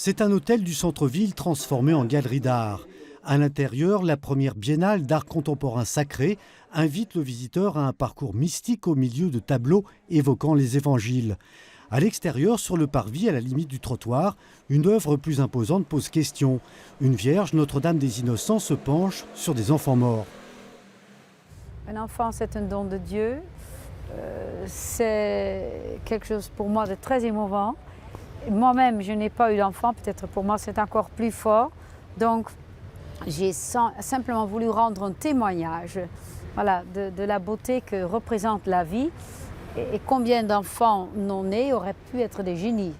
C'est un hôtel du centre-ville transformé en galerie d'art. À l'intérieur, la première biennale d'art contemporain sacré invite le visiteur à un parcours mystique au milieu de tableaux évoquant les évangiles. À l'extérieur, sur le parvis, à la limite du trottoir, une œuvre plus imposante pose question. Une vierge, Notre-Dame des Innocents, se penche sur des enfants morts. Un enfant, c'est un don de Dieu. C'est quelque chose pour moi de très émouvant. Moi-même, je n'ai pas eu d'enfant, peut-être pour moi c'est encore plus fort. Donc, j'ai simplement voulu rendre un témoignage de la beauté que représente la vie et combien d'enfants non nés auraient pu être des génies.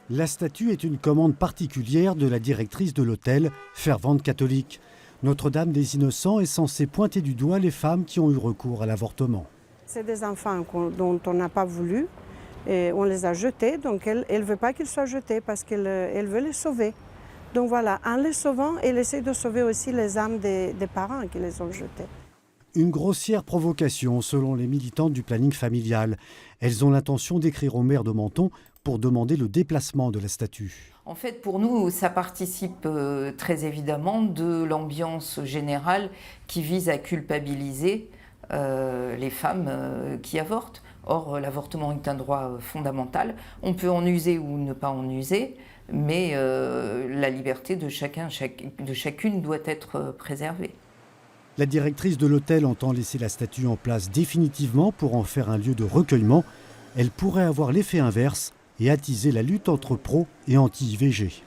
La statue est une commande particulière de la directrice de l'hôtel, fervente catholique. Notre-Dame des Innocents est censée pointer du doigt les femmes qui ont eu recours à l'avortement. C'est des enfants dont on n'a pas voulu. Et on les a jetés, donc elle ne veut pas qu'ils soient jetés parce qu'elle veut les sauver. Donc voilà, en les sauvant, elle essaie de sauver aussi les âmes des parents qui les ont jetés. Une grossière provocation selon les militantes du planning familial. Elles ont l'intention d'écrire au maire de Menton pour demander le déplacement de la statue. En fait, pour nous, ça participe très évidemment de l'ambiance générale qui vise à culpabiliser les femmes qui avortent. Or, l'avortement est un droit fondamental. On peut en user ou ne pas en user, mais la liberté de chacun, de chacune doit être préservée. La directrice de l'hôtel entend laisser la statue en place définitivement pour en faire un lieu de recueillement. Elle pourrait avoir l'effet inverse et attiser la lutte entre pro et anti-IVG.